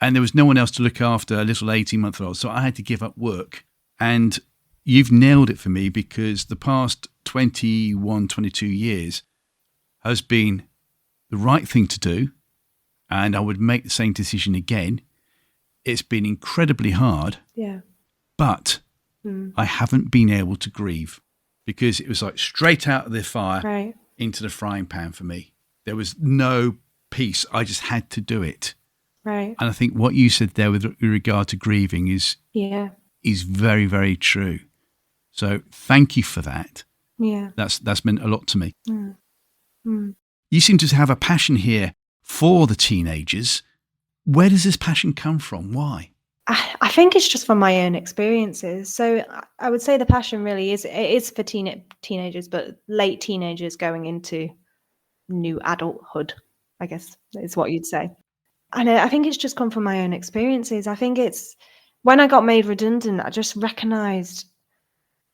And there was no one else to look after a little 18-month-old. So I had to give up work. And you've nailed it for me, because the past 21, 22 years has been the right thing to do. And I would make the same decision again. It's been incredibly hard. Yeah. But I haven't been able to grieve, because it was like straight out of the fire into the frying pan for me. There was no peace. I just had to do it. Right. And I think what you said there with regard to grieving is very, very true. So thank you for that. Yeah. That's meant a lot to me. You seem to have a passion here for the teenagers. Where does this passion come from? Why? I think it's just from my own experiences. So I would say the passion really is for teenagers, but late teenagers going into new adulthood, I guess is what you'd say. And I think it's just come from my own experiences. I think it's when I got made redundant, I just recognized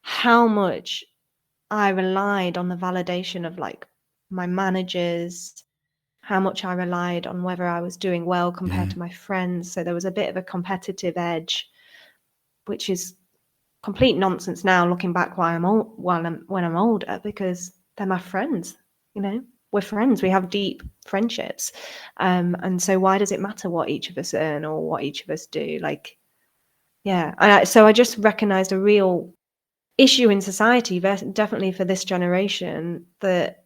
how much I relied on the validation of like my managers, how much I relied on whether I was doing well compared to my friends. So there was a bit of a competitive edge, which is complete nonsense now looking back when I'm older, because they're my friends, you know. We're friends. We have deep friendships. And so why does it matter what each of us earn or what each of us do? Like, yeah. So I just recognized a real issue in society, definitely for this generation, that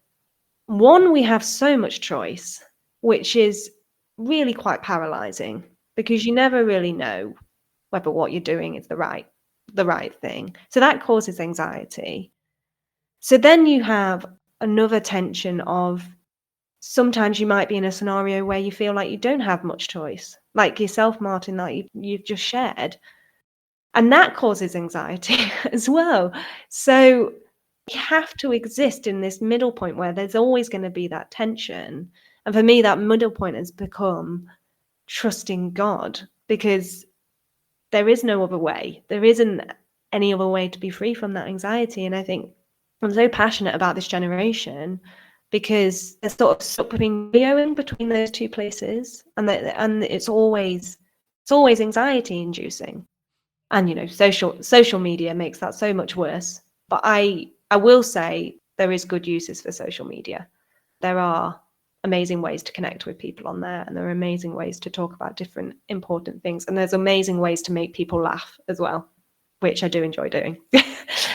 one, we have so much choice, which is really quite paralyzing, because you never really know whether what you're doing is the right thing. So that causes anxiety. So then you have another tension of sometimes you might be in a scenario where you feel like you don't have much choice, like yourself, Martin, that you've just shared. And that causes anxiety as well. So you have to exist in this middle point where there's always going to be that tension. And for me, that middle point has become trusting God, because there is no other way. There isn't any other way to be free from that anxiety. And I think I'm so passionate about this generation because they're sort of stuck between those two places, and it's always anxiety inducing. And you know, social media makes that so much worse. But I will say there is good uses for social media. There are amazing ways to connect with people on there, and there are amazing ways to talk about different important things, and there's amazing ways to make people laugh as well, which I do enjoy doing.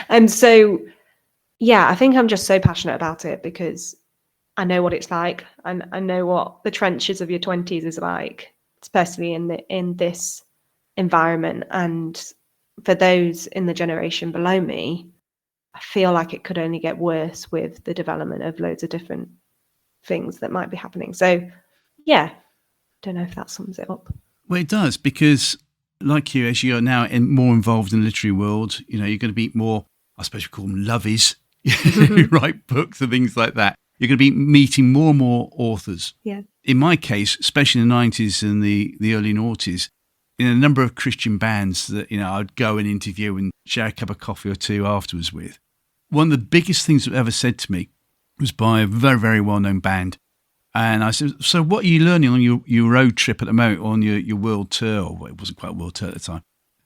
And so yeah, I think I'm just so passionate about it because I know what it's like, and I know what the trenches of your 20s is like, especially in this environment. And for those in the generation below me, I feel like it could only get worse with the development of loads of different things that might be happening. So yeah, don't know if that sums it up. Well, it does, because like you, as you're now more involved in the literary world, you know, you're going to be more, I suppose you call them lovies, who write books and things like that. You're going to be meeting more and more authors. Yeah. In my case, especially in the 90s and the early noughties, in a number of Christian bands that, you know, I'd go and interview and share a cup of coffee or two afterwards with. One of the biggest things that ever said to me was by a very, very well-known band. And I said, so what are you learning on your road trip at the moment, on your world tour? Well, it wasn't quite a world tour at the time.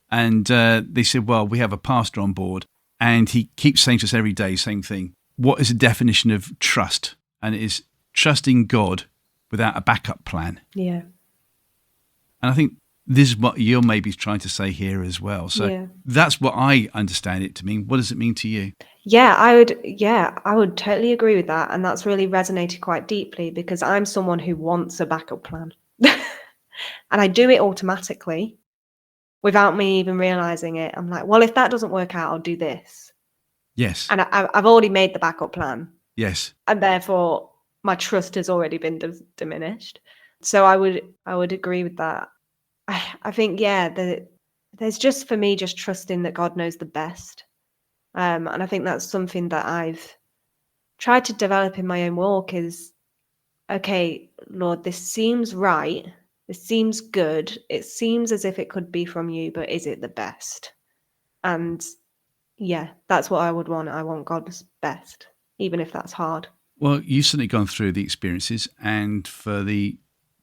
And they said, well, we have a pastor on board, and he keeps saying to us every day, same thing. What is the definition of trust? And it is trusting God without a backup plan. Yeah. And I think this is what you're maybe trying to say here as well. So that's what I understand it to mean. What does it mean to you? Yeah, I would totally agree with that. And that's really resonated quite deeply, because I'm someone who wants a backup plan. And I do it automatically without me even realizing it. I'm like, well, if that doesn't work out, I'll do this. Yes. And I've already made the backup plan. Yes. And therefore my trust has already been diminished. So I would agree with that. I think, there's just, for me, just trusting that God knows the best. And I think that's something that I've tried to develop in my own walk, is okay, Lord, this seems right. This seems good. It seems as if it could be from you, but is it the best? And yeah, that's what I would want. I want God's best, even if that's hard. Well, you've certainly gone through the experiences, and for the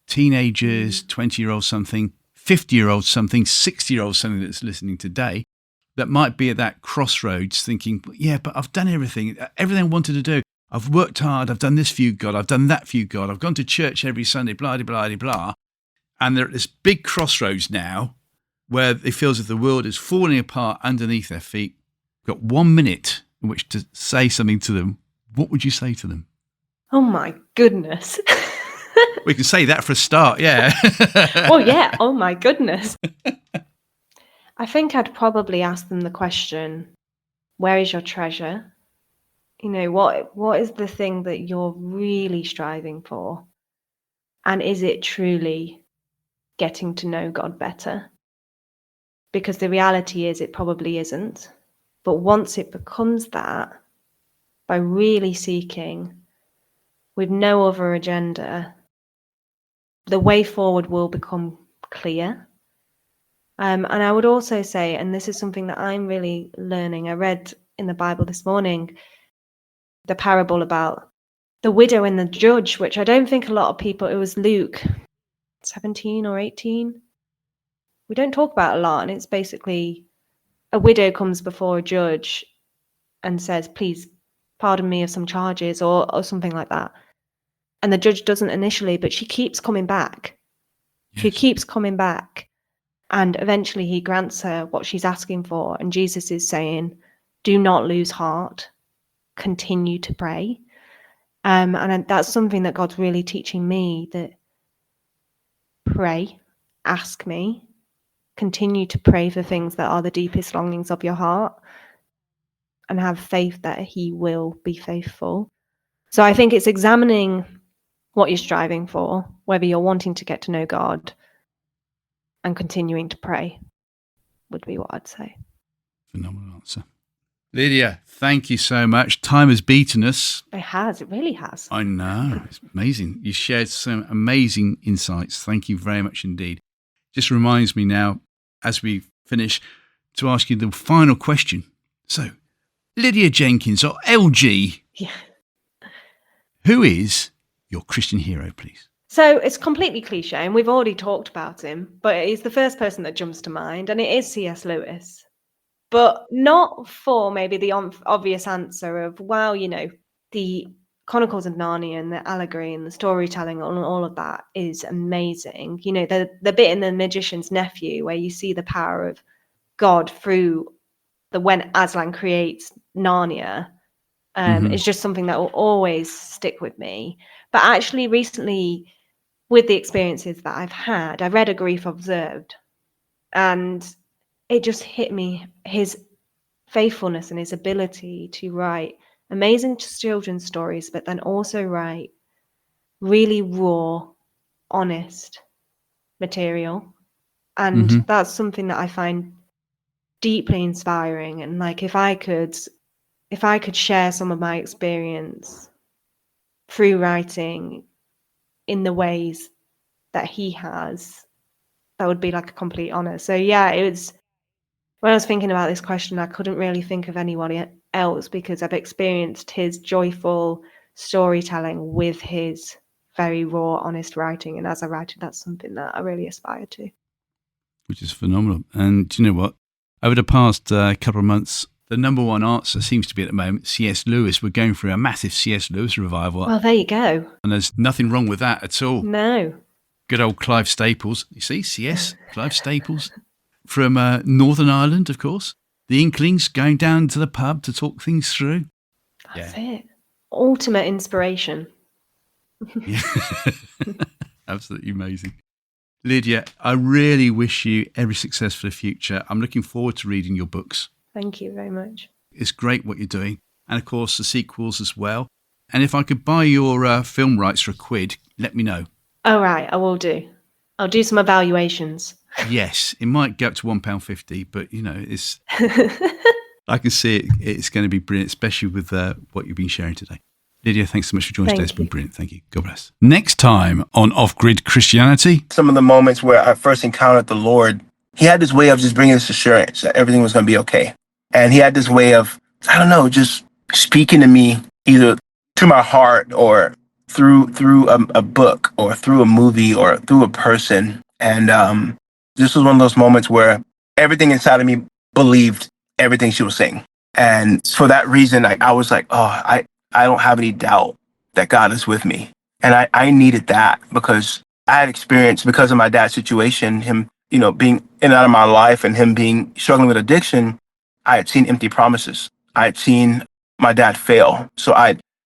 teenagers, 20-year-old something, 50-year-old something, 60-year-old something that's listening today, that might be at that crossroads thinking, yeah, but I've done everything I wanted to do. I've worked hard. I've done this for you, God. I've done that for you, God. I've gone to church every Sunday, blah, blah, blah, blah. And they're at this big crossroads now where it feels as if the world is falling apart underneath their feet. Got 1 minute in which to say something to them. What would you say to them? Oh my goodness. We can say that for a start, yeah. Oh yeah, oh my goodness. I think I'd probably ask them the question, where is your treasure? You know, what is the thing that you're really striving for? And is it truly getting to know God better? Because the reality is it probably isn't. But once it becomes that, by really seeking with no other agenda, the way forward will become clear. And I would also say, and this is something that I'm really learning, I read in the Bible this morning the parable about the widow and the judge, which I don't think a lot of people, it was Luke 17 or 18. We don't talk about a lot, and it's basically a widow comes before a judge and says, please pardon me of some charges or something like that. And the judge doesn't initially, but she keeps coming back. Yes. She keeps coming back. And eventually he grants her what she's asking for. And Jesus is saying, do not lose heart. Continue to pray. And that's something that God's really teaching me, that pray, ask me, continue to pray for things that are the deepest longings of your heart, and have faith that he will be faithful. So I think it's examining what you're striving for, whether you're wanting to get to know God, and continuing to pray would be what I'd say. Phenomenal answer. Lydia, thank you so much. Time has beaten us. It has. It really has. I know. It's amazing. You shared some amazing insights. Thank you very much indeed. Just reminds me now, as we finish, to ask you the final question. So, Lydia Jenkins, or LG, yeah. Who is your Christian hero, please? So it's completely cliche, and we've already talked about him, but he's the first person that jumps to mind, and it is C.S. Lewis. But not for maybe the obvious answer of, wow, you know, the Chronicles of Narnia and the allegory and the storytelling and all of that is amazing. You know, the bit in The Magician's Nephew where you see the power of God through when Aslan creates Narnia is just something that will always stick with me. But actually recently, with the experiences that I've had, I read A Grief Observed, and it just hit me, his faithfulness and his ability to write amazing children's stories, but then also write really raw, honest material. And that's something that I find deeply inspiring. And like, if I could share some of my experience through writing in the ways that he has, that would be like a complete honor. So yeah, it was, when I was thinking about this question, I couldn't really think of anybody else, because I've experienced his joyful storytelling with his very raw, honest writing. And as a writer, that's something that I really aspire to. Which is phenomenal. And do you know what? Over the past couple of months, the number one answer seems to be at the moment C.S. Lewis. We're going through a massive C.S. Lewis revival. Well, there you go. And there's nothing wrong with that at all. No. Good old Clive Staples. You see, C.S. Clive Staples from Northern Ireland, of course. The Inklings going down to the pub to talk things through. That's it. Ultimate inspiration. Yeah. Absolutely amazing. Lydia, I really wish you every success for the future. I'm looking forward to reading your books. Thank you very much. It's great what you're doing. And of course, the sequels as well. And if I could buy your film rights for £1, let me know. All right, I will do. I'll do some evaluations. Yes, it might go up to £1.50, but you know, it's. I can see it's going to be brilliant, especially with what you've been sharing today. Lydia, thanks so much for joining us today. It's been you. brilliant. Thank you. God bless. Next time on Off-Grid Christianity. Some of the moments where I first encountered the Lord, he had this way of just bringing this assurance that everything was going to be okay. And he had this way of, I don't know, just speaking to me either to my heart or through a book or through a movie or through a person. And this was one of those moments where everything inside of me believed everything she was saying. And for that reason, I was like, oh, I don't have any doubt that God is with me. And I needed that because I had experienced, because of my dad's situation, him, being in and out of my life and him being struggling with addiction, I had seen empty promises. I had seen my dad fail. So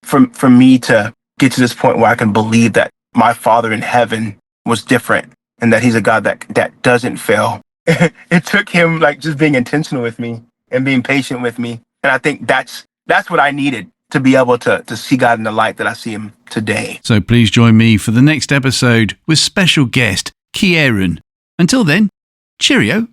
for me to get to this point where I can believe that my Father in heaven was different and that he's a God that doesn't fail. It took him like just being intentional with me and being patient with me. And I think that's what I needed to be able to see God in the light that I see him today. So please join me for the next episode with special guest Kieran. Until then, cheerio.